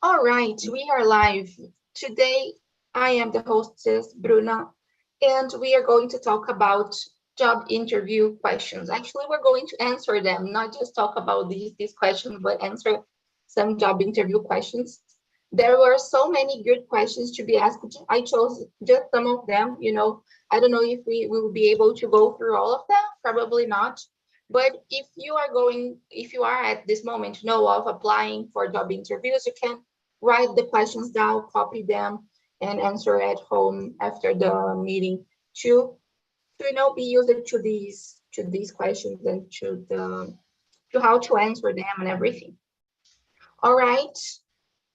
All right, we are live. Today, I am the hostess, Bruna, and we are going to talk about job interview questions. Actually, we're going to answer them, not just talk about these questions, but answer some job interview questions. There were so many good questions to be asked. I chose just some of them. I don't know if we will be able to go through all of them, probably not. But if you are at this moment know of applying for job interviews, you can write the questions down, copy them, and answer at home after the meeting to be used to these questions and to how to answer them and everything. All right.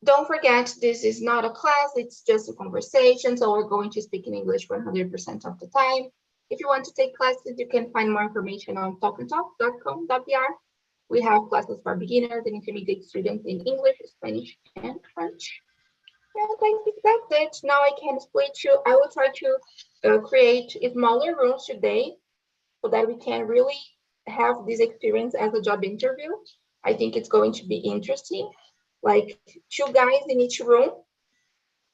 Don't forget, this is not a class, it's just a conversation, so we're going to speak in English 100% of the time. If you want to take classes, you can find more information on talkandtalk.com.br. We have classes for beginners and intermediate students in English, Spanish, and French. And I think that's it. Now I can split you. I will try to create smaller rooms today so that we can really have this experience as a job interview. I think it's going to be interesting. Like 2 guys in each room,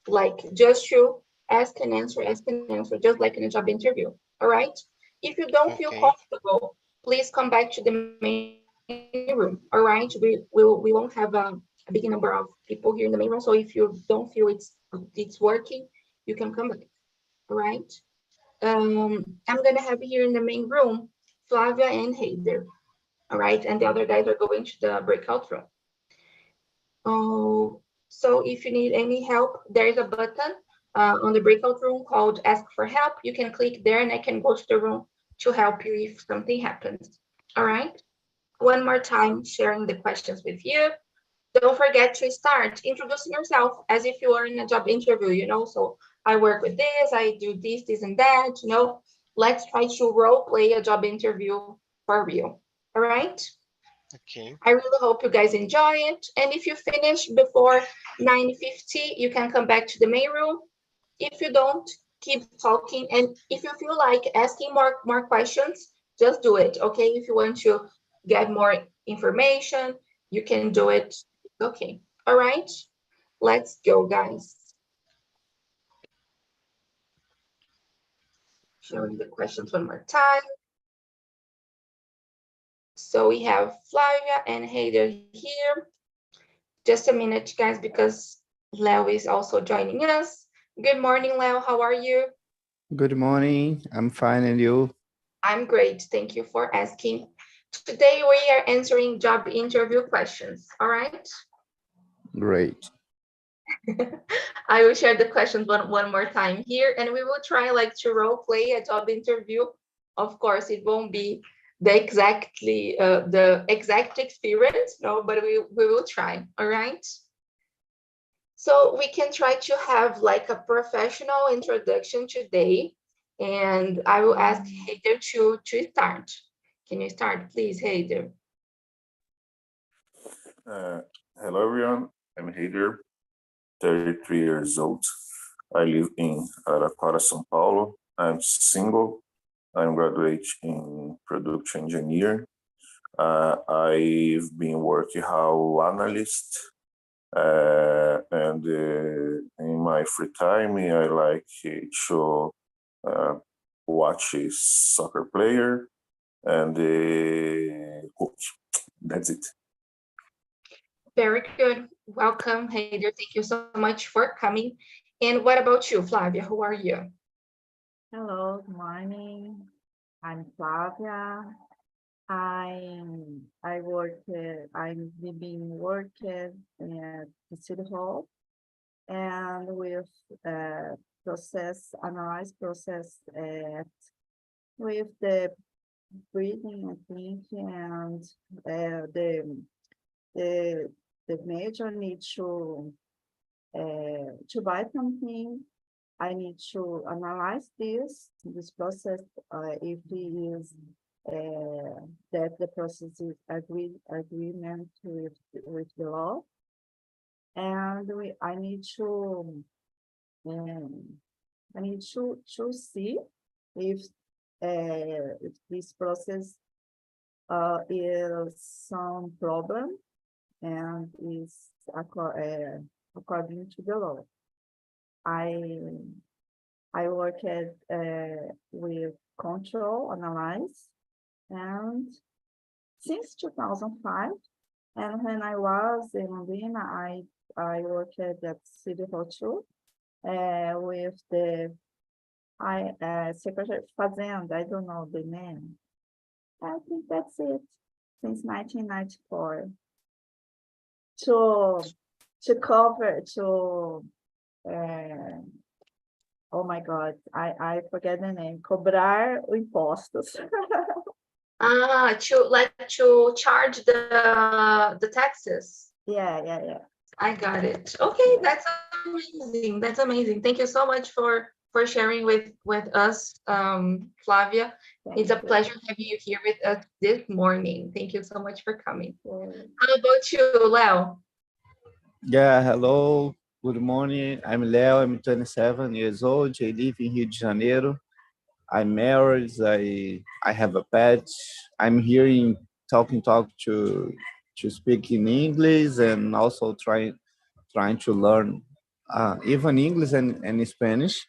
like just to ask and answer, just like in a job interview. All right. If you don't feel Okay. comfortable, please come back to the main room. All right. We won't have a big number of people here in the main room. So if you don't feel it's working, you can come back. All right. I'm gonna have here in the main room Flavia and Heider. All right, and the other guys are going to the breakout room. Oh, so if you need any help, there is a button on the breakout room called Ask for Help. You can click there and I can go to the room to help you if something happens. All right. One more time, sharing the questions with you. Don't forget to start introducing yourself as if you are in a job interview, so I work with this, I do this and that. Let's try to role play a job interview for real. All right. Okay. I really hope you guys enjoy it. And if you finish before 9:50, you can come back to the main room. If you don't, keep talking. And if you feel like asking more questions, just do it. Okay. If you want to get more information, you can do it. Okay. All right. Let's go, guys. Showing the questions one more time. So we have Flavia and Heider here. Just a minute, guys, because Leo is also joining us. Good morning, Leo. How are you? Good morning. I'm fine, and you? I'm great. Thank you for asking. Today we are answering job interview questions. All right. Great. I will share the questions one more time here, and we will try to role play a job interview. Of course, it won't be the exact experience, no, but we will try. All right. So we can try to have a professional introduction today, and I will ask Heider to start. Can you start, please, Heider? Hello, everyone. I'm Heider, 33 years old. I live in Araraquara, São Paulo. I'm single. I'm graduate in production engineer. I've been working how analyst, and in my free time, I like to watch a soccer player and cook. That's it. Very good. Welcome, Heider. Thank you so much for coming. And what about you, Flavia? Who are you? Hello, good morning. I'm Flavia. I've been working at the City Hall and with analyze process with the breathing, I think, and the major need to buy something. I need to analyze this process if it is that the process is agreement with the law, and I need to see if this process is some problem and is according to the law. I worked with control analyze, and since 2005, and when I was in Londrina, I worked at City Hall too, with the Secretary Fazenda, I don't know the name. I think that's it, since 1994. To cover, oh my God, I forget the name, cobrar impostos. To charge the taxes. Yeah. I got it. Okay, that's amazing. That's amazing. Thank you so much for sharing with us, Flavia. It's a pleasure having you here with us this morning. Thank you so much for coming. How about you, Leo? Yeah, hello. Good morning. I'm Leo. I'm 27 years old. I live in Rio de Janeiro. I'm married. I have a pet. I'm here in TALK to speak in English and also trying to learn even English and Spanish.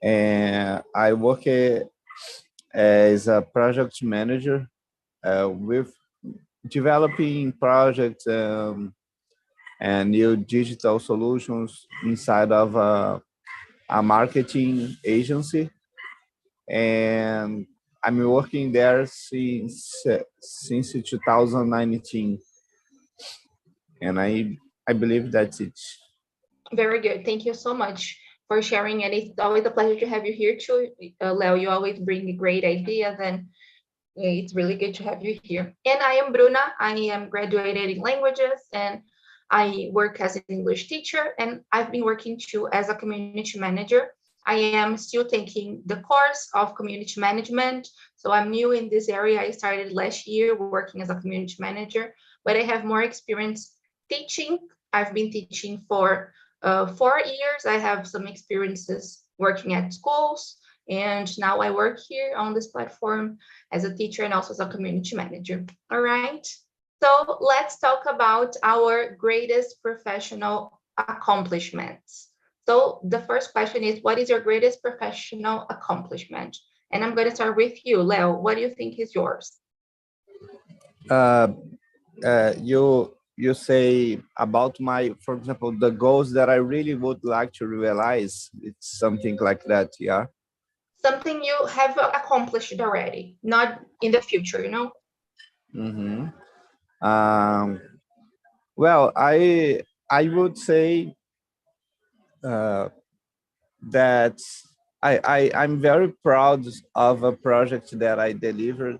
And I work as a project manager with developing projects and new digital solutions inside of a marketing agency. And I'm working there since 2019. And I believe that's it. Very good. Thank you so much for sharing. And it's always a pleasure to have you here too, Leo. You always bring great ideas, and it's really good to have you here. And I am Bruna. I am graduated in languages, and I work as an English teacher, and I've been working too as a community manager. I am still taking the course of community management, so I'm new in this area. I started last year working as a community manager, but I have more experience teaching. I've been teaching for 4 years. I have some experiences working at schools, and now I work here on this platform as a teacher and also as a community manager. All right. So let's talk about our greatest professional accomplishments. So the first question is, what is your greatest professional accomplishment? And I'm going to start with you, Leo. What do you think is yours? You say about for example, the goals that I really would like to realize. It's something like that, yeah. Something you have accomplished already, not in the future, you know? Mm-hmm. Well, I would say that I'm very proud of a project that I delivered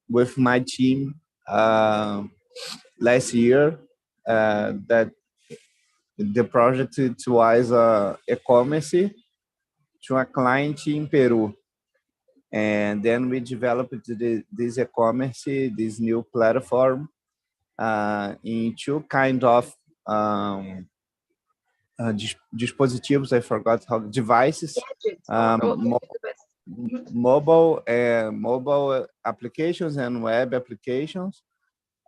with my team last year. That the project it was e-commerce to a client in Peru, and then we developed this e-commerce, this new platform, in two kind of dispositivos. I forgot how devices, mobile applications and web applications.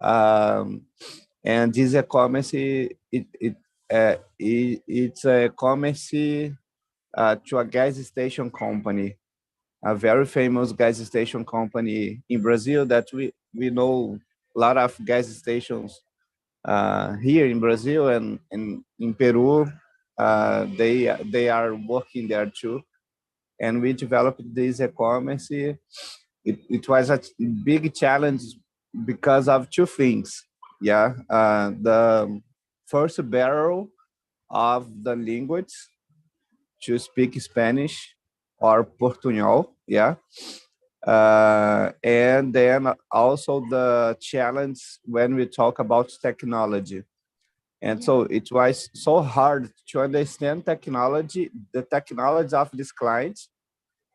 And this e-commerce, it's a e-commerce to a gas station company, a very famous gas station company in Brazil that we know a lot of gas stations here in Brazil and in Peru. They are working there too. And we developed this e-commerce. It was a big challenge because of two things. Yeah, the first barrier of the language to speak Spanish or Portuñol. Yeah. And then also the challenge when we talk about technology. And so it was so hard to understand the technology of this client.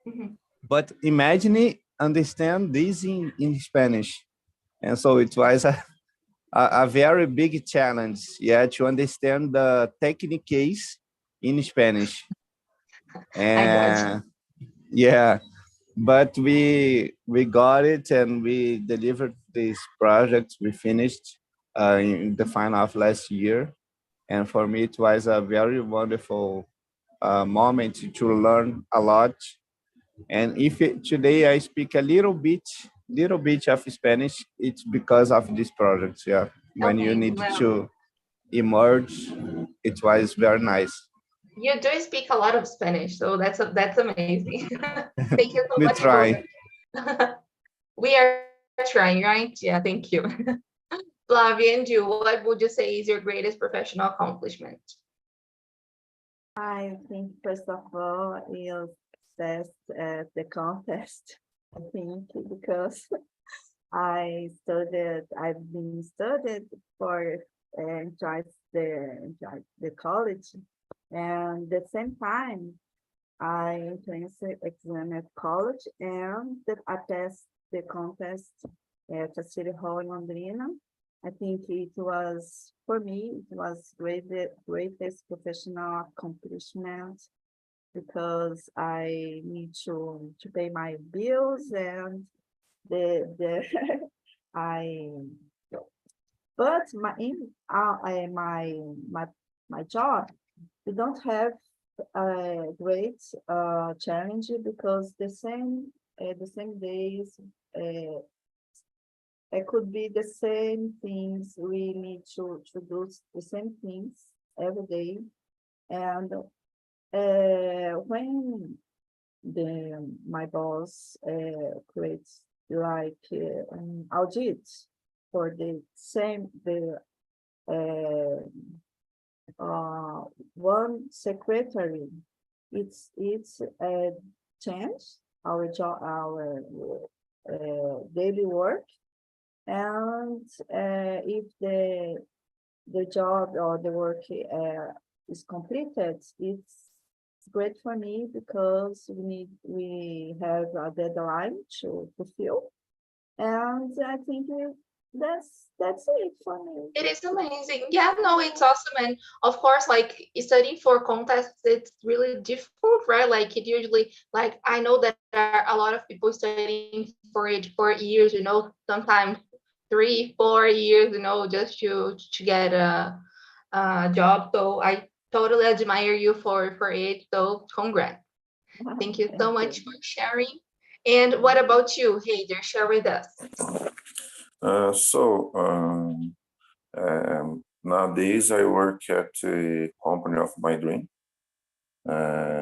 Mm-hmm. But imagine understand this in Spanish. And so it was a very big challenge, yeah, to understand the techniques in Spanish. And yeah, but we got it and we delivered this project. We finished in the final of last year. And for me, it was a very wonderful moment to learn a lot. And today I speak a little bit of Spanish, it's because of this project. Yeah, when you Okay, need well, to emerge, it was very nice. you do speak a lot of Spanish, so that's amazing. Thank you so Me much for try. we are trying, right? Yeah, thank you. Flavia and you, what would you say is your greatest professional accomplishment? I think first of all is success at the contest. I think because I've been studied for the college, and at the same time I entrance exam at college and I passed the contest at the City Hall in Londrina. I think it was, for me, it was greatest professional accomplishment because I need to pay my bills and the I but my job, we don't have a great challenge because the same days it could be the same things. We need to do the same things every day. And when my boss creates like an audit for one secretary, it's change our job, our daily work. And if the job or the work is completed, it's great for me because we have a deadline to fulfill, and I think that's it for me. It is amazing. Yeah, no, it's awesome. And of course, like studying for contests, it's really difficult, right? Like it usually, like I know that there are a lot of people studying for it for years, sometimes 3-4 years, just to get a job. So I totally admire you for it. So congrats. Thank you so much for sharing. And what about you, Heider? Share with us. Nowadays I work at the company of my dream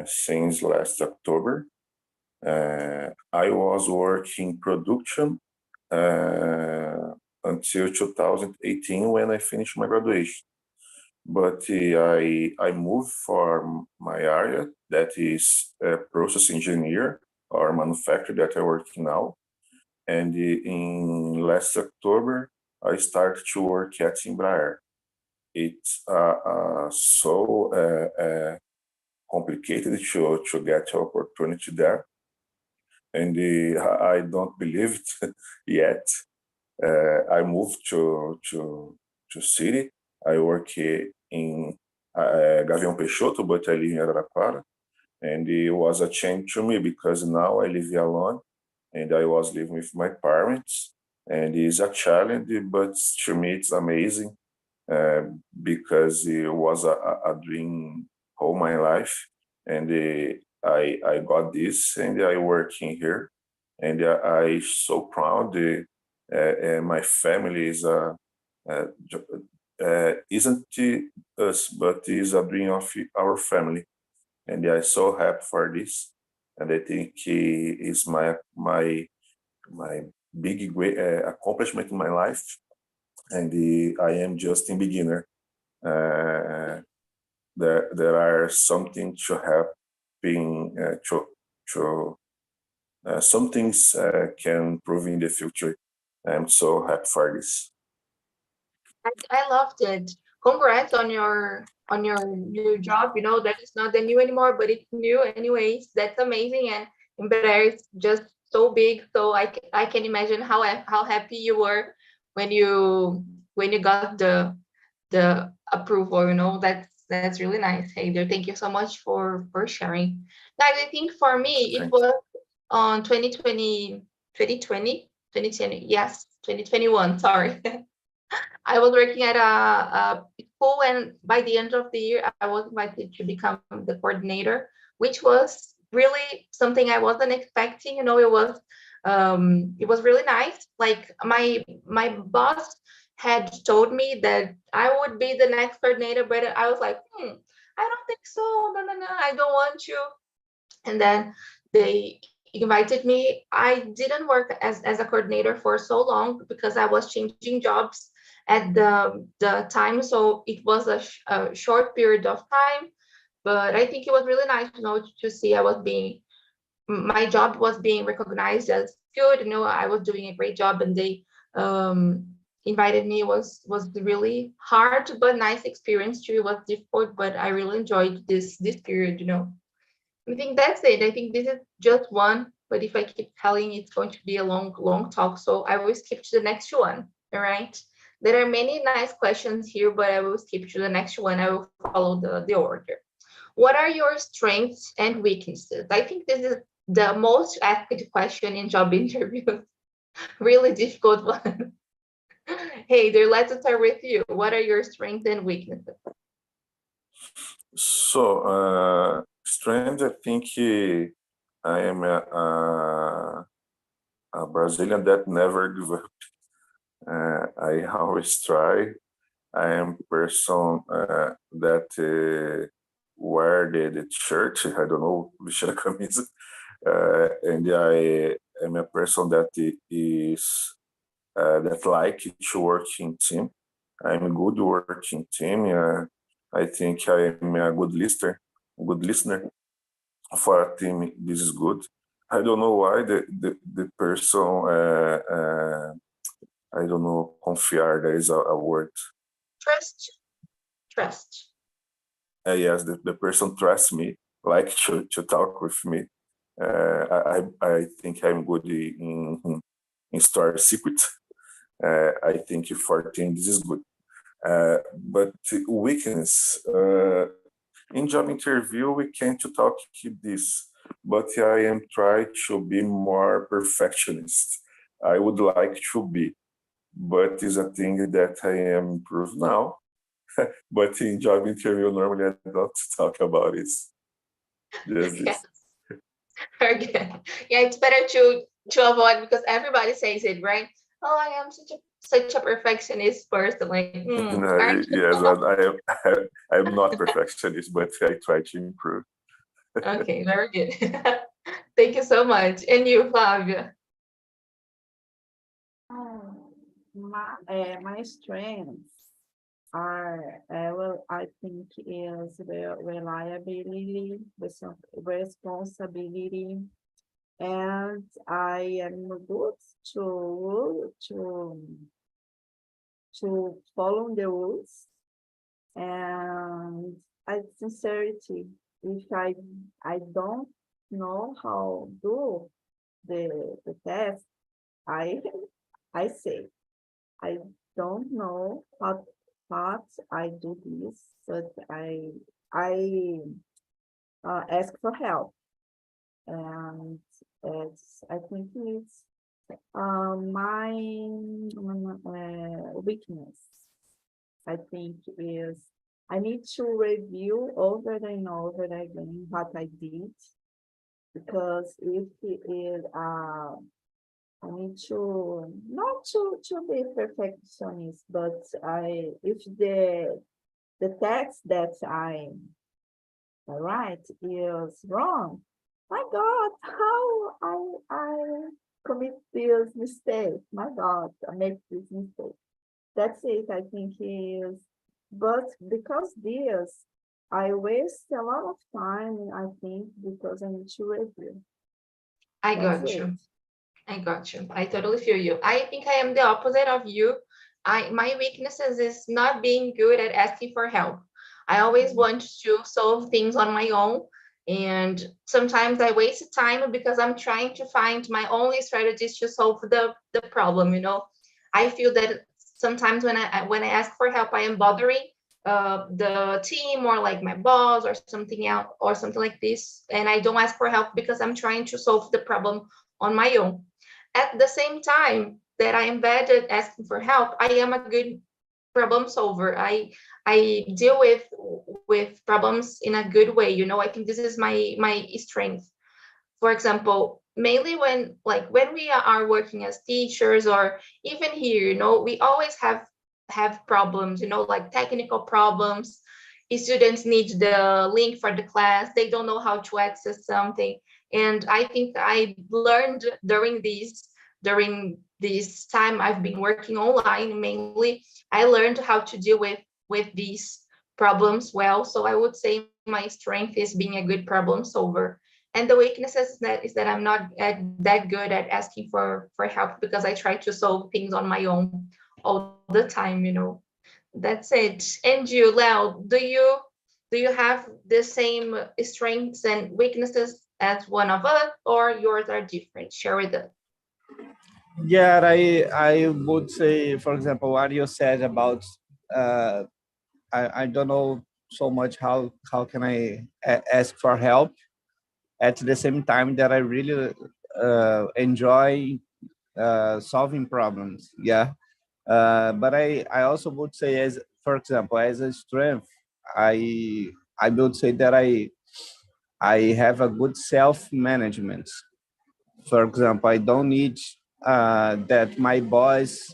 since last October. I was working production until 2018 when I finished my graduation. But I moved for my area, that is process engineer or manufacturer that I work now. And in last October, I started to work at Embraer. It's so complicated to get the opportunity there. And I don't believe it yet. I moved to city. I work in Gavião Peixoto, but I live in Araraquara. And it was a change to me because now I live alone and I was living with my parents. And it's a challenge, but to me it's amazing because it was a dream all my life. And I got this and I work in here. And I so proud. My family is isn't us, but is a dream of our family, and I'm so happy for this. And I think is my big great accomplishment in my life, and I am just a beginner. There are something to happen to some things can prove in the future. I'm so happy for this. I loved it. Congrats on your new job. That is not the new anymore, but it's new anyways. That's amazing, and Embraer is just so big. So I can imagine how happy you were when you got the approval. That's really nice, Heider. Thank you so much for sharing. Guys, I think for me it was on 2020, yes, 2021. Sorry. I was working at a cool. And by the end of the year, I was invited to become the coordinator, which was really something I wasn't expecting. It was really nice. Like my boss had told me that I would be the next coordinator, but I was like, I don't think so. No, no, no, I don't want to. And then they invited me. I didn't work as a coordinator for so long because I was changing jobs at the time. So it was a short period of time, but I think it was really nice, to see my job was being recognized as good. I was doing a great job, and they invited me. Was really hard but nice experience too. It was difficult, but I really enjoyed this period. I think that's it. I think this is just one, but if I keep telling, it's going to be a long talk. So I will skip to the next one. All right. There are many nice questions here, but I will skip to the next one. I will follow the order. What are your strengths and weaknesses? I think this is the most asked question in job interviews. Really difficult one. Hey there, let's start with you. What are your strengths and weaknesses? So, strength, I think I am a Brazilian that never give up. I always try. I am a person that wear the shirt. I don't know, vestir a camisa. And I am a person that is that like to work in team. I'm a good working team. I think I am a good listener for a team. This is good. I don't know why the person I don't know, confiar, there is a word. Trust. Yes, the person trusts me, like to talk with me. I think I'm good in store secret. I think for team this is good. But weakness, in job interview, we can't talk keep this, but I am trying to be more perfectionist. I would like to be, but it's a thing that I am improved now. But in job interview, normally I don't talk about it. Just Okay. this. Okay. Yeah, it's better to avoid, because everybody says it, right? Oh, I am such a perfectionist person. Like, aren't you? Yes, I'm not perfectionist, but I try to improve. Okay, very good. Thank you so much. And you, Flavia? My strengths are, well, I think is the reliability, responsibility, and I am good to follow the rules, and sincerity. If I don't know how to do the test, I say I don't know how I do this, but I ask for help, and I think it's my weakness. I think is I need to review over and over again what I did, because if it is I need to not to be perfectionist, but if the text that I write is wrong, my God, how I commit this mistake? My God, I make this mistake. That's it. I think is, but because this, I waste a lot of time. I think because I need to review. I That's got it. you. I totally feel you. I think I am the opposite of you. My weaknesses is not being good at asking for help. I always want to solve things on my own, and sometimes I waste time because I'm trying to find my only strategies to solve the problem. I feel that sometimes when I ask for help, I am bothering the team, or like my boss or something else or something like this, and I don't ask for help because I'm trying to solve the problem on my own. At the same time that I am bad at asking for help, I am a good problem solver. I deal with problems in a good way. You know, I think this is my strength. For example, mainly when we are working as teachers, or even here, you know, we always have problems, you know, like technical problems. Students need the link for the class, they don't know how to access something. And I think I learned during this time I've been working online mainly, I learned how to deal with these problems well. So I would say my strength is being a good problem solver. And the weaknesses is that I'm not that good at asking for help, because I try to solve things on my own all the time, you know. That's it. And you, Leo, do you have the same strengths and weaknesses as one of us, or yours are different? Share with us. Yeah, I would say, for example, what you said about uh, I don't know so much how can I ask for help at the same time that I really enjoy solving problems. Yeah, but I also would say, as for example, as a strength, I would say that I have a good self management. For example, I don't need that my boss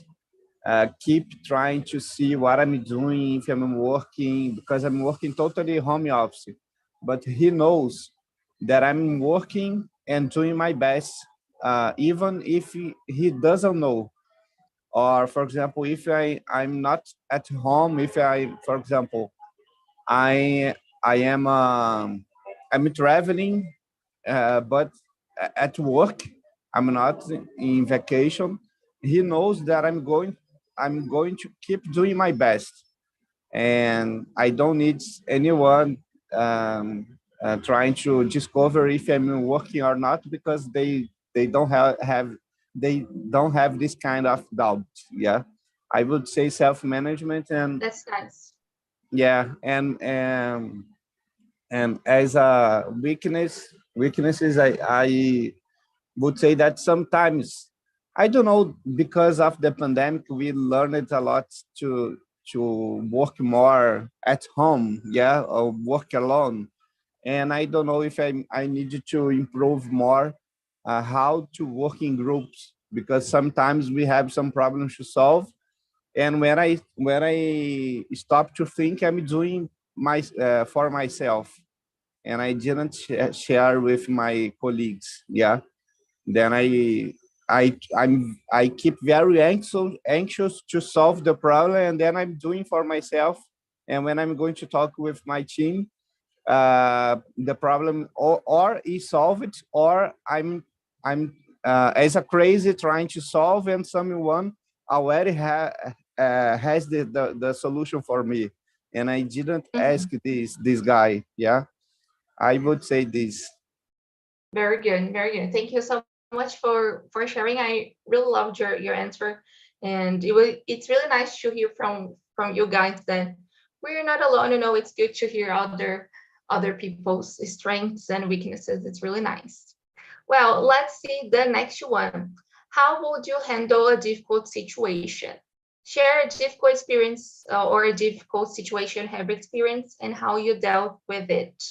keep trying to see what I'm doing, if I'm working, because I'm working totally home office. But he knows that I'm working and doing my best, even if he doesn't know. Or, for example, if I'm not at home, if for example, I I am I'm traveling, but at work, I'm not in vacation. He knows that I'm going to keep doing my best, and I don't need anyone trying to discover if I'm working or not, because they don't they don't have this kind of doubt. Yeah, I would say self management. And That's nice. yeah, and as a weaknesses, I would say that sometimes, I don't know, because of the pandemic, we learned a lot to work more at home, yeah, or work alone. And I don't know if I needed to improve more how to work in groups, because sometimes we have some problems to solve, and when I stop to think, I'm doing my for myself, and I didn't share with my colleagues. Yeah, then I keep very anxious to solve the problem, and then I'm doing for myself. And when I'm going to talk with my team, the problem or is solved, or I'm as a crazy trying to solve, and someone already has the solution for me, and I didn't ask Mhm. this guy. Yeah, I would say this. Very good, very good. Thank you so much for sharing. I really loved your answer, and it's really nice to hear from you guys that we're not alone. You know, it's good to hear other people's strengths and weaknesses. It's really nice. Well, let's see the next one. How would you handle a difficult situation? Share a difficult experience or a difficult situation have experienced and how you dealt with it.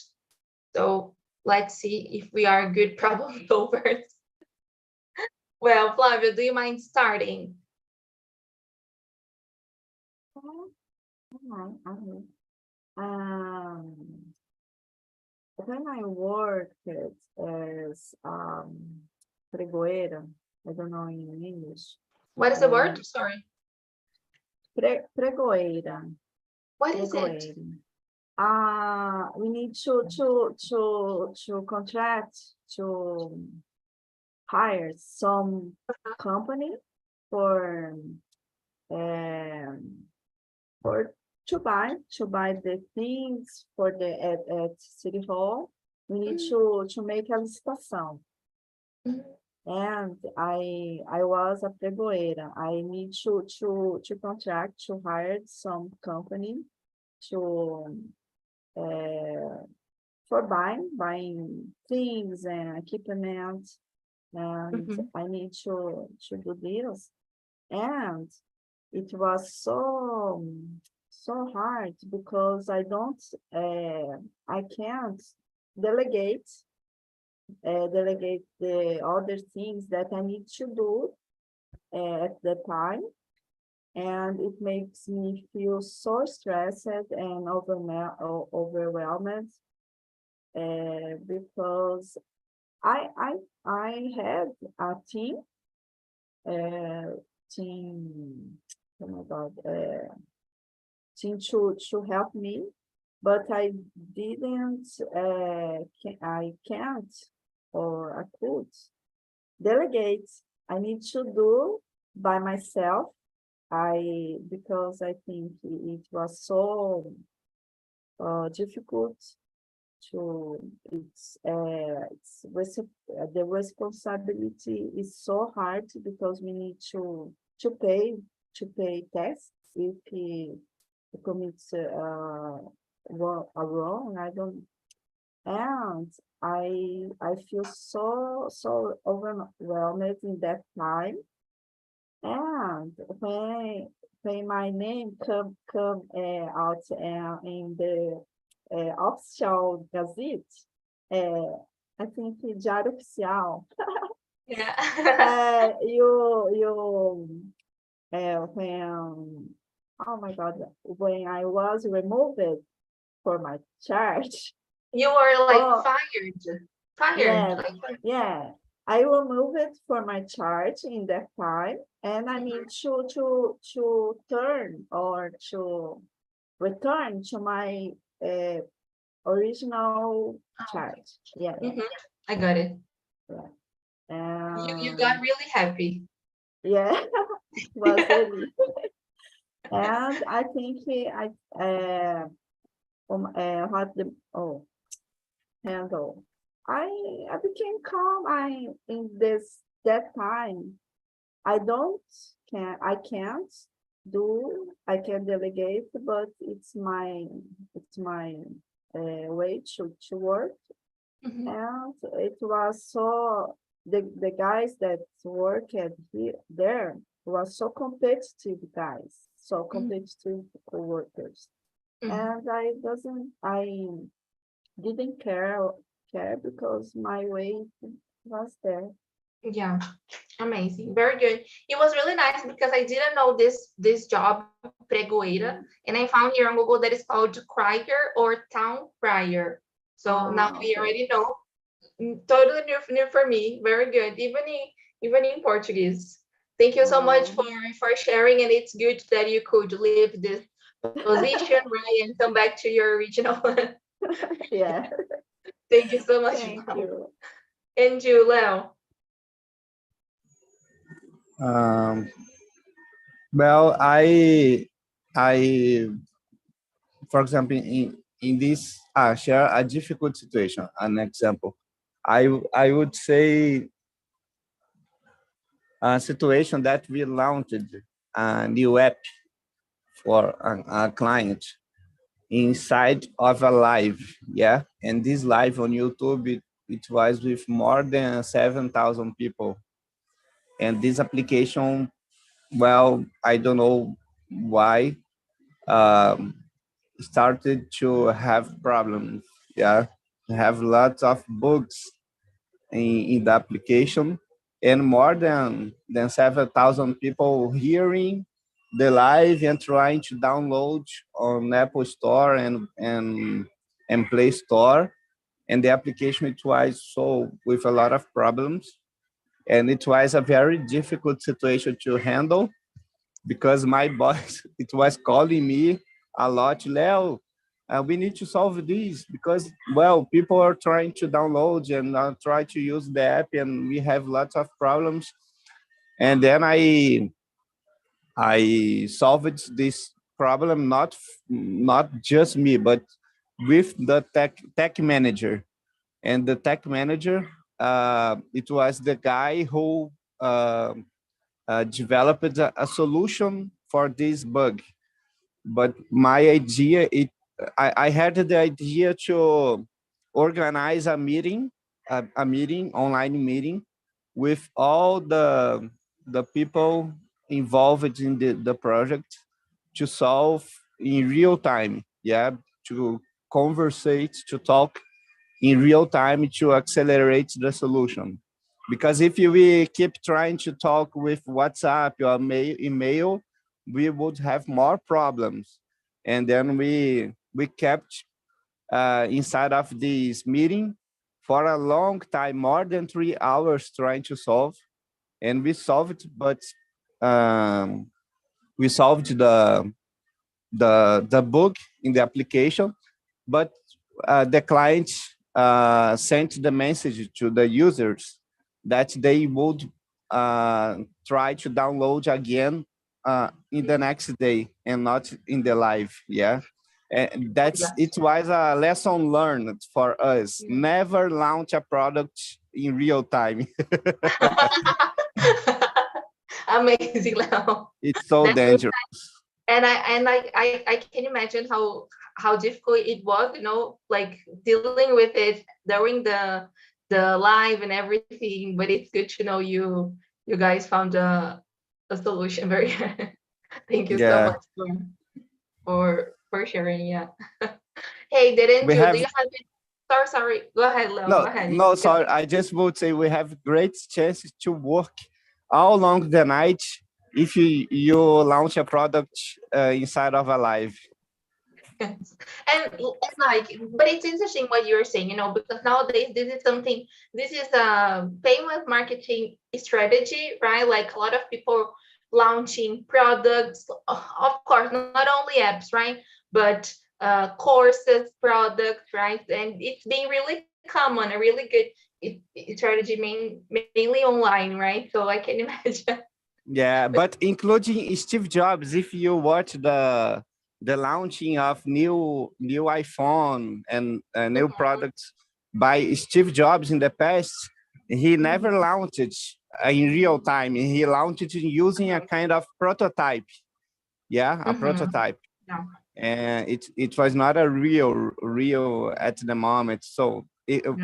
So let's see if we are good problem solvers. Well, Flavio, do you mind starting? Alright, alright. When I worked as pregoeira, I don't know in English. What is the word? Sorry. Pregoeira. What is it? Pregoeira. We need to contract to hire some company for for to buy the things for the at City Hall. We need to make a licitação. Mhm. And I was a pregoeira. I need to contract to hire some company to for buying things and equipment, and Mhm. I need to do this. And it was so hard because I can't delegate the other things that I need to do at the time, and it makes me feel so stressed and overwhelmed because I had a team, oh my God, team to help me, but I didn't, I can't, or I could delegate. I need to do by myself. Because I think it was so difficult the responsibility is so hard because we need to pay tax if he commits a wrong. And I feel so overwhelmed in that time. And when my name come out in the official gazette, I think Diário Oficial. Yeah. When, oh my God, when I was removed for my charge. You were like Oh, fired. yeah, Like, yeah. I removed it for my charge in that time, and I need to turn or to return to my original charge. Yeah, yeah, I got it. yeah. You got really happy. Yeah, was really. And I think had the handle. I became calm. In that time. I can delegate, but it's my way to work. And it was so the guys that work there was so competitive guys, so competitive co-workers. And I didn't care because my way was there. Yeah, amazing, very good. It was really nice because I didn't know this job, pregoeira, and I found here on Google that it's called crier or town crier. So now we already know. Totally new for me. Very good, even in Portuguese. Thank you so much for sharing, and it's good that you could leave this position, right, and come back to your original one. Yeah. Thank you so much. Thank you. And you, Leo. Well, for example, in this share a difficult situation. An example, I would say a situation that we launched a new app for a client inside of a live, yeah, and this live on YouTube it was with more than 7,000 people, and this application, well, I don't know why, started to have problems. Yeah, have lots of bugs in the application, and more than 7,000 people hearing the live and trying to download on Apple Store and Play Store. And the application, it was so with a lot of problems, and it was a very difficult situation to handle because my boss it was calling me a lot. Leo, we need to solve this because, well, people are trying to download and try to use the app, and we have lots of problems. And then I solved this problem, not just me, but with the tech manager. And the tech manager, it was the guy who developed a solution for this bug. But my idea, I had the idea to organize a meeting, online meeting with all the people involved in the project to solve in real time, yeah, to conversate, to talk in real time to accelerate the solution. Because if we keep trying to talk with WhatsApp or email, we would have more problems. And then we kept inside of this meeting for a long time, more than 3 hours trying to solve. And we solved, but um, we solved the bug in the application, but the client sent the message to the users that they would try to download again in the next day and not in the live. Yeah. And it was a lesson learned for us. Never launch a product in real time. Amazing, Leo. It's so dangerous. And I can imagine how difficult it was, you know, like dealing with it during the live and everything. But it's good to know you guys found a solution. Very thank you so much for sharing. Yeah. Hey, didn't We you? have Do you have it? Sorry. Go ahead, Leo. no, Go ahead. no, sorry. I just would say we have great chances to work all along the night if you launch a product inside of a live. And like, but it's interesting what you're saying, you know, because nowadays this is a famous marketing strategy, right? Like a lot of people launching products, of course, not only apps, right? But courses, products, right? And it's being really common, a really good strategy, mainly online, right? So I can imagine. Yeah, but including Steve Jobs, if you watch the launching of new iPhone and new products by Steve Jobs in the past, he never launched it in real time. He launched it using a kind of prototype. Yeah, a prototype. Yeah. And it was not a real at the moment. So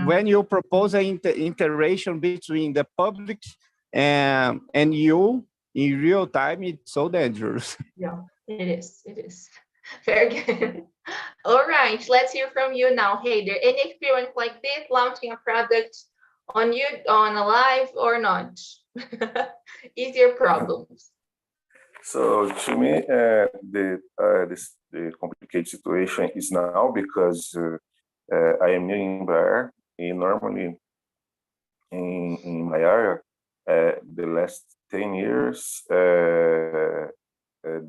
when you propose an interaction between the public and you in real time, it's so dangerous. Yeah, it is. It is. Very good. All right, let's hear from you now. Hey, there any experience like this, launching a product on a live or not? Easier problems. So to me, the complicated situation is now because I am new in Blair. And normally in my area, the last 10 years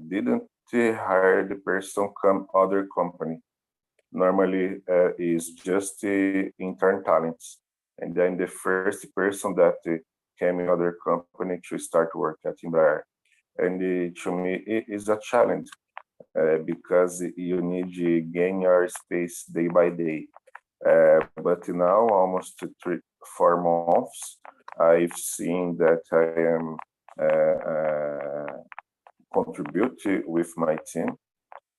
didn't hire the person come other company. Normally is just intern talents. And then the first person that came in other company to start work at Embraer. And to me, it is a challenge because you need to gain your space day by day. But now, almost 4 months, I've seen that I am contribute with my team.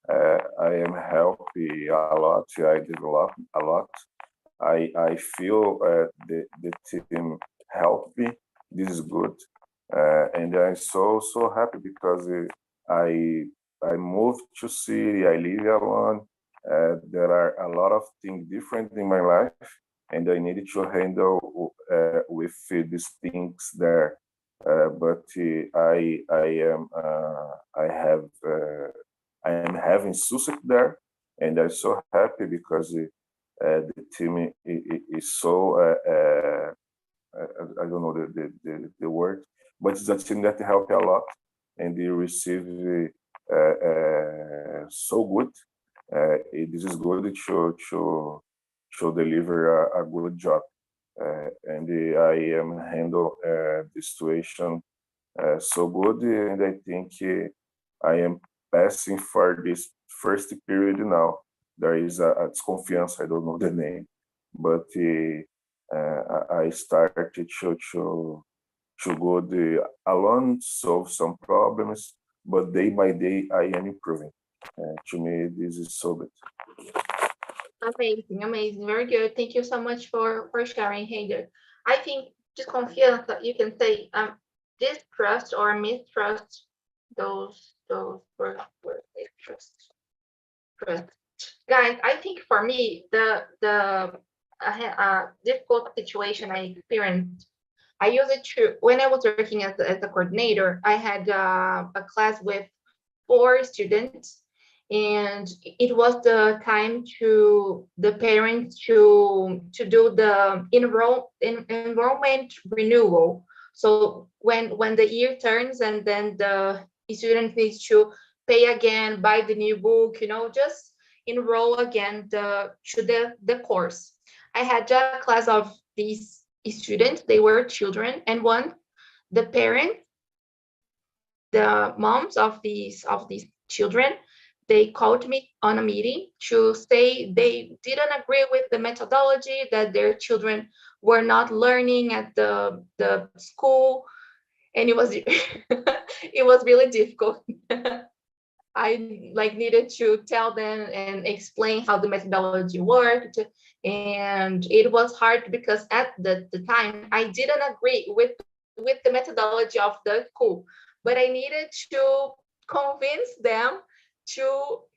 I am helping a lot. I develop a lot. I feel the team help me. This is good, and I'm so happy because I moved to city. I live alone. There are a lot of things different in my life, and I needed to handle with these things there. But I am having success there, and I'm so happy because the team is so I don't know the word, but it's a team that help a lot, and they receive so good. This is good to deliver a good job, and I am handle the situation so good, and I think I am passing for this first period now. There is a disconfiança, I don't know the name, but I started to go alone, solve some problems, but day by day I am improving. To me, this is so good. Amazing, very good. Thank you so much for sharing, Heider. I think just confiança, you can say distrust or mistrust those were they trust. Guys, I think for me, the difficult situation I experienced, I used it to, when I was working as a coordinator, I had a class with 4 students, and it was the time to the parents to do the enrollment renewal. So when the year turns and then the student needs to pay again, buy the new book, just enroll again the course. I had a class of these students. They were children, and the parent, the moms of these children, they called me on a meeting to say they didn't agree with the methodology, that their children were not learning at the school, and it was it was really difficult. I needed to tell them and explain how the methodology worked, and it was hard because at the time I didn't agree with the methodology of the school, but I needed to convince them to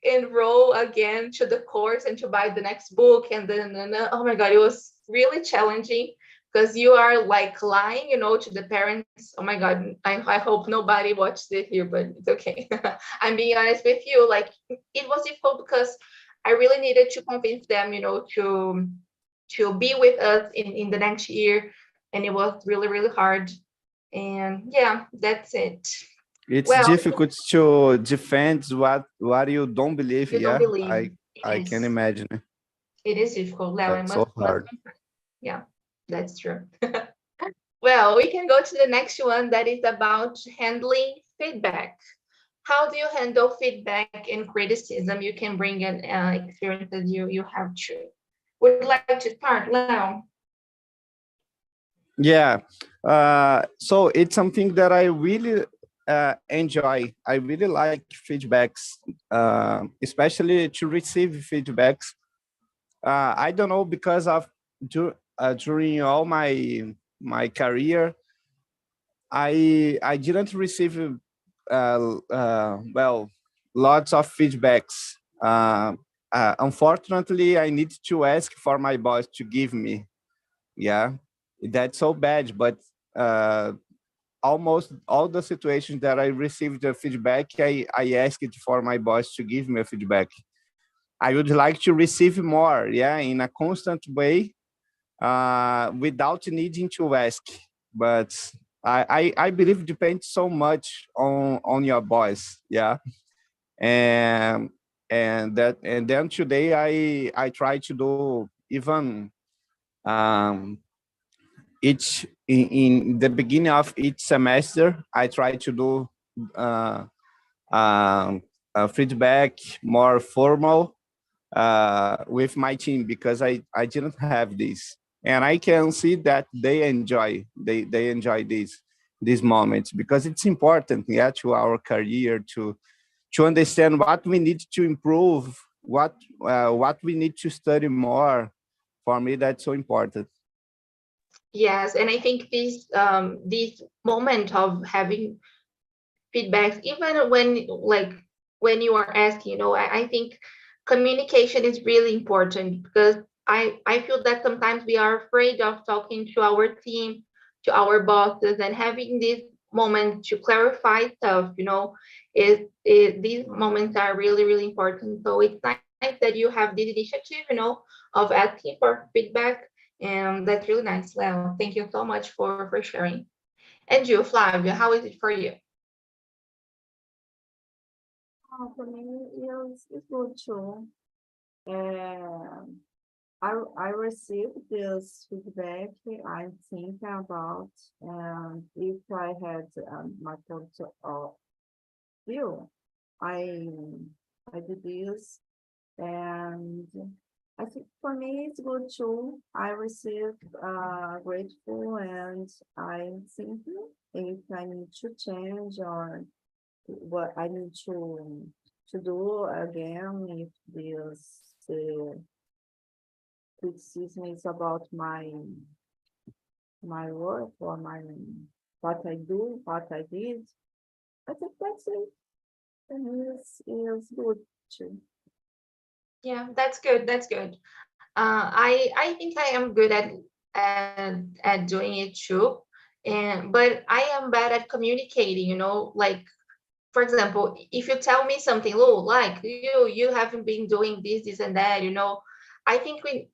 enroll again to the course and to buy the next book. And then, oh my God, it was really challenging because you are lying, to the parents. Oh my God, I hope nobody watched it here, but it's okay. I'm being honest with you. It was difficult because I really needed to convince them, to be with us in the next year. And it was really, really hard. And yeah, that's it. It's Well, difficult to defend what you don't believe. you don't Yeah, believe. I can imagine. It is difficult. Leo, I That's so hard. confess. Yeah, that's true. Well, we can go to the next one that is about handling feedback. How do you handle feedback and criticism? You can bring in experiences you have to. Would you like to start, Leo? Yeah. So it's something that I really enjoy. I really like feedbacks, especially to receive feedbacks. I don't know, because of during all my career, I didn't receive well, lots of feedbacks. Unfortunately, I need to ask for my boss to give me. Yeah, that's so bad. But almost all the situations that I received the feedback, I asked for my boss to give me a feedback. I would like to receive more, yeah, in a constant way, without needing to ask. But I believe it depends so much on your boss, yeah. And and then today I try to do even each in the beginning of each semester, I try to do uh, feedback more formal with my team, because I didn't have this, and I can see that they enjoy these moments, because it's important, yeah, to our career, to understand what we need to improve, what we need to study more. For me, that's so important. Yes, and I think this moment of having feedbacks, even when you are asking, I think communication is really important, because I feel that sometimes we are afraid of talking to our team, to our bosses, and having this moment to clarify stuff, these moments are really, really important. So it's nice that you have this initiative, of asking for feedback, and that's really nice. Well, thank you so much for sharing. And you, Flavia, how is it for you? For me, it's good too. I received this feedback. I think about, if I had my point of view, I I did this, and I think for me it's good too. I received grateful, and I think if I need to change or what I need to do again, if this criticism is about my work or what I do, what I did. I think that's it. And it's good too. Yeah, that's good. That's good. I think I am good at doing it too, and but I am bad at communicating. Like for example, if you tell me something, oh, like you haven't been doing this and that, I think we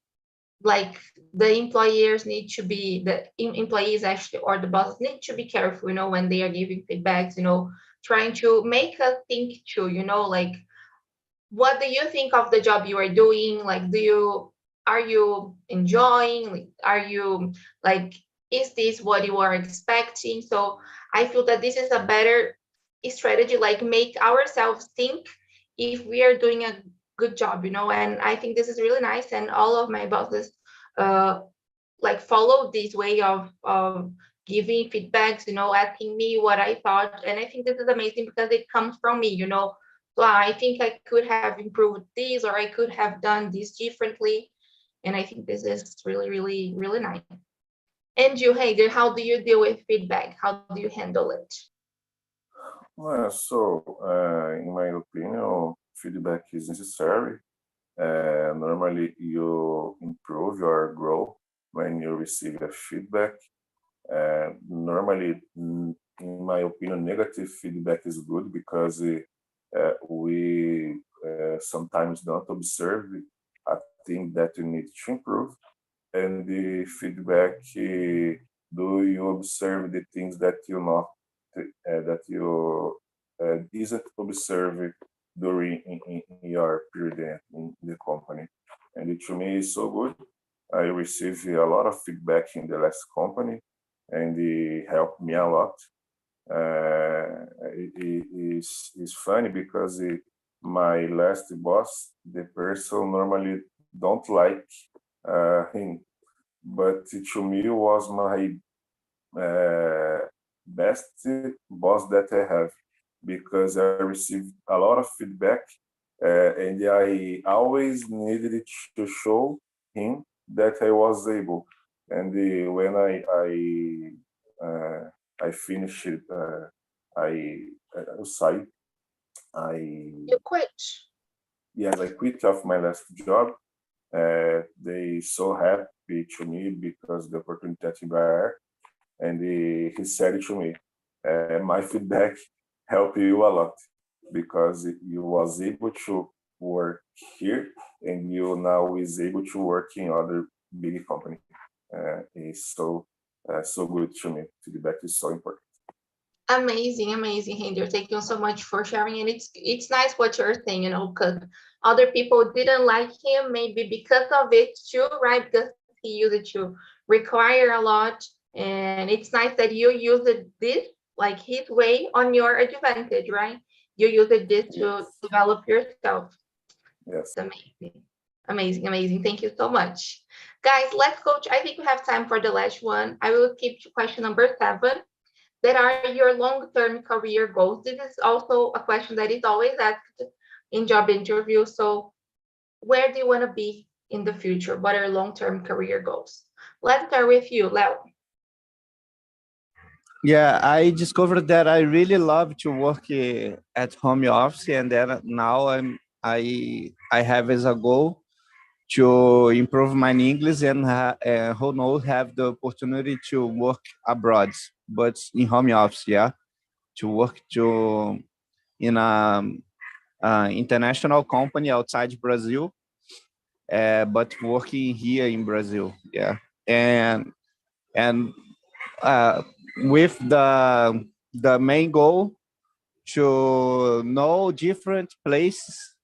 like the employers need to be employees actually, or the bosses need to be careful, when they are giving feedbacks, trying to make us think too, like what do you think of the job you are doing? Like, are you enjoying? Like, are you like, is this what you are expecting? So I feel that this is a better strategy, like make ourselves think if we are doing a good job, and I think this is really nice. And all of my bosses uh like follow this way of giving feedbacks, asking me what I thought. And I think this is amazing because it comes from me, so I think I could have improved this, or I could have done this differently. And I think this is really, really, really nice. And you, Heider, how do you deal with feedback? How do you handle it? Well, in my opinion, feedback is necessary. Normally, you improve or grow when you receive a feedback. Normally, in my opinion, negative feedback is good because we sometimes don't observe a thing that you need to improve, and the feedback do you observe the things that you not that you isn't observed during in your period in the company, and it to me is so good. I received a lot of feedback in the last company, and it helped me a lot. It's funny because my last boss, the person normally don't like him, but to me was my best boss that I have, because I received a lot of feedback, and I always needed to show him that I was able. And when I finished, site, I You quit. yes, I quit off my last job. They so happy to me because the opportunity that there, and he said to me, my feedback helped you a lot because you was able to work here, and you now is able to work in other big company. It's so good to me. Feedback is so important. Amazing, amazing, Hinder. Thank you so much for sharing. And it's nice what you're saying, because other people didn't like him, maybe because of it too, right? Because he used it to require a lot. And it's nice that you used this like his way on your advantage, right? You used this to Yes. develop yourself. Yes. It's amazing. Amazing, amazing. Thank you so much. Guys, let's go. I think we have time for the last one. I will keep to question number 7. That are your long-term career goals? This is also a question that is always asked in job interviews. So where do you want to be in the future? What are long-term career goals? Let's start with you, Leo. Yeah, I discovered that I really love to work at home office, and then now I have as a goal to improve my English and who knows have the opportunity to work abroad, but in home office. Yeah, to work to in a international company outside Brazil, but working here in Brazil. Yeah, and uh, with the main goal to know different places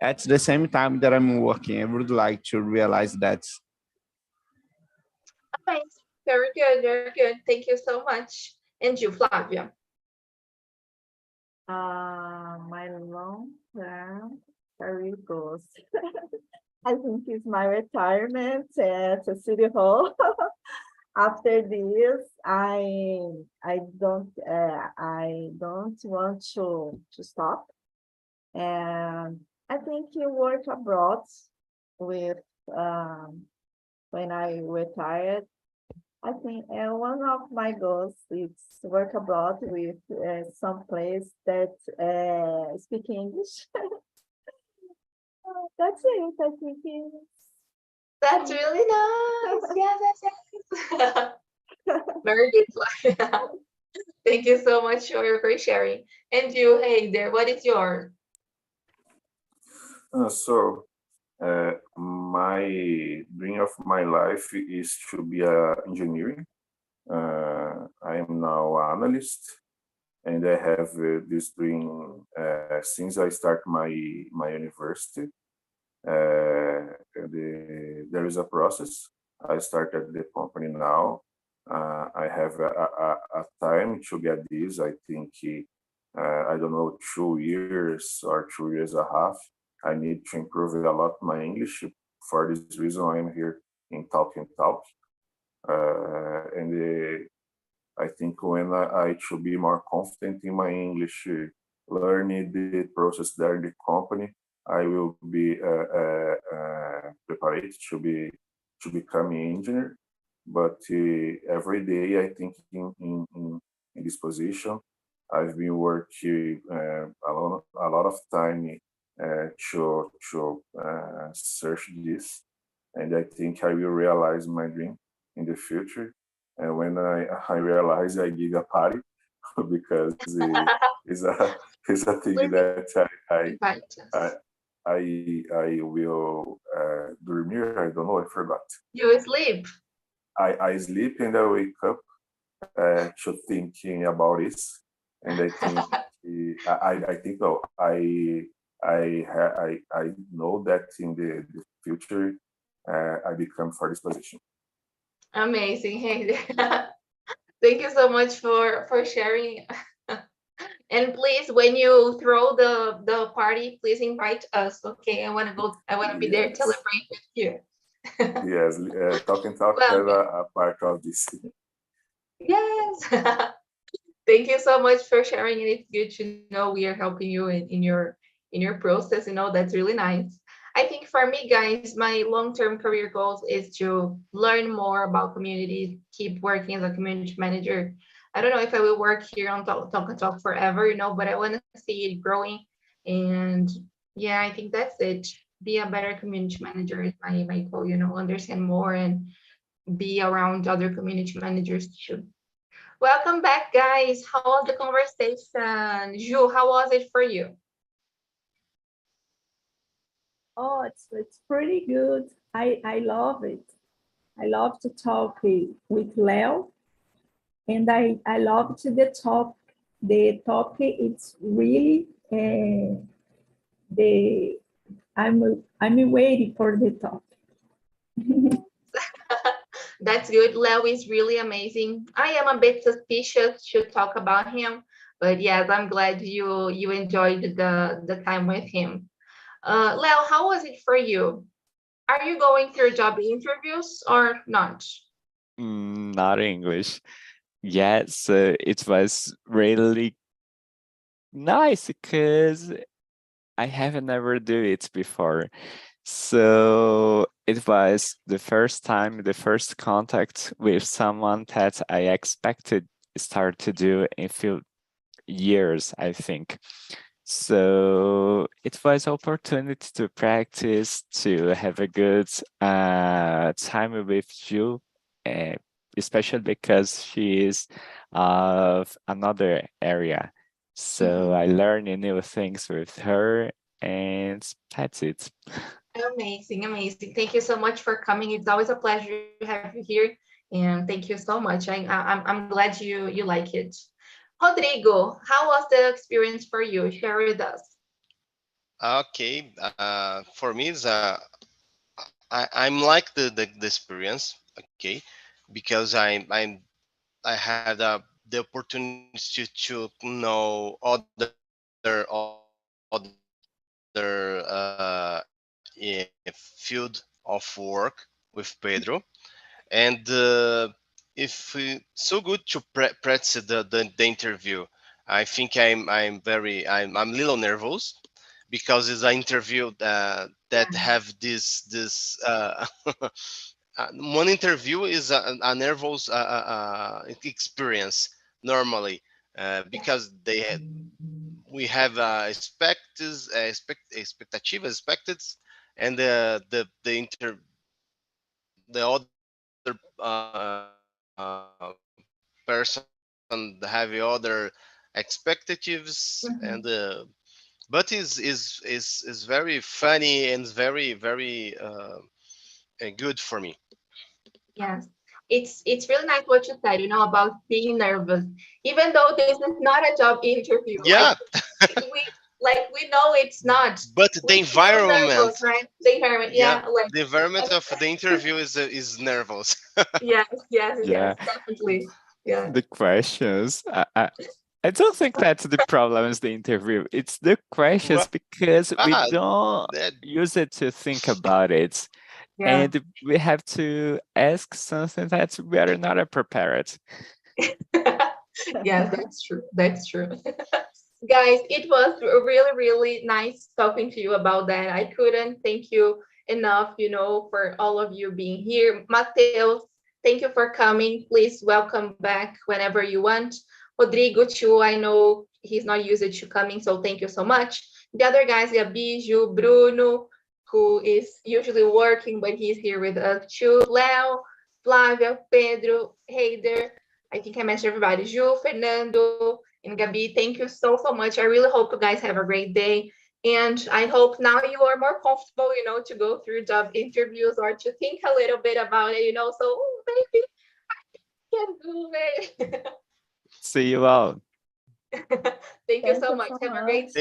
at the same time that I'm working. I would like to realize that. Okay, very good, very good. Thank you so much. And you, Flavia. My long-term career goals. I think it's my retirement at a city hall. After this, I don't want to stop. And I think you work abroad with when I retired. I think one of my goals is to work abroad with some place that speak English. That's it. I think That's really nice. Yes, yes, yes. Very good. Thank you so much for sharing. And you, hey there, what is yours? My dream of my life is to be a engineer. I am now an analyst, and I have this dream since I start my university. There is a process. I started the company now. I have a time to get this. I think I don't know, 2 years or 2 years and a half. I need to improve a lot my English. For this reason, I'm here in Talk and Talk. And I think when I should be more confident in my English, learning the process there in the company, I will be prepared to become an engineer. But every day, I think in this position, I've been working a lot of time to search this, and I think I will realize my dream in the future. And when I realize, I give a party because it's a it's a thing Please that invite I us. I will dormir. I don't know. I forgot. You sleep. I sleep and I wake up to thinking about this, and I think I think no, I know that in the future I become for this position. Amazing. Hey, thank you so much for sharing. And please, when you throw the party, please invite us. Okay, I want to go. I want to be there to Yes, celebrate with you. yes. Talk and talk Well, have a part of this. yes. Thank you so much for sharing, and it's good to know we are helping you in your process. You know, that's really nice. I think for me, guys, my long-term career goals is to learn more about communities, keep working as a community manager. I don't know if I will work here on Talk and Talk forever, you know, but I want to see it growing. And yeah, I think that's it. Be a better community manager is my goal, you know, understand more and be around other community managers too. Welcome back, guys. How was the conversation? Ju, how was it for you? Oh, it's pretty good. I love it. I love to talk with Leo, and I love to the top. The topic it's really the I'm waiting for the topic. That's good. Leo is really amazing. I am a bit suspicious to talk about him, but yes, I'm glad you enjoyed the time with him. Leo, how was it for you? Are you going through job interviews or not? Not English. Yes, it was really nice because I haven't ever do it before. So it was the first time, the first contact with someone that I expected start to do in few years, I think. So it was opportunity to practice, to have a good time with you, uh, especially because she is of another area. So I learned new things with her, and that's it. Amazing, amazing. Thank you so much for coming. It's always a pleasure to have you here, and thank you so much. I'm glad you like it. Rodrigo, how was the experience for you? Share with us. Okay, for me, I'm like the experience, okay, because I had the opportunity to know other field of work with Pedro, and if so good to practice the interview. I think I'm a little nervous because it's an interview that have this one interview is a nervous experience normally, because we have expectativas, and the other person have other expectations, Mhm. and but is very funny and very good for me. Yes, it's really nice what you said, about being nervous. Even though this is not a job interview, Yeah, we know it's not. but the We feel nervous, environment, right? The environment, yeah, yeah, like the environment of the interview is nervous. yes, yes, Yeah, yes, definitely. Yeah. the questions. I don't think that's the problem is the interview. It's the questions Right. because we That, don't use it to think about it. Yeah. And we have to ask something that we are not prepared. Yes, that's true. That's true. Guys, it was really, really nice talking to you about that. I couldn't thank you enough, for all of you being here. Mateus, thank you for coming. Please welcome back whenever you want. Rodrigo, too, I know he's not used to coming, so thank you so much. The other guys, Gabijo, Bruno, who is usually working, but he's here with us too. Leo, Flávia, Pedro, Heider. I think I mentioned everybody. Ju, Fernando, and Gabi, thank you so much. I really hope you guys have a great day. And I hope now you are more comfortable, to go through job interviews or to think a little bit about it, so maybe I can do it. See you all. Thank you Thank so you much. so Have a much. great day.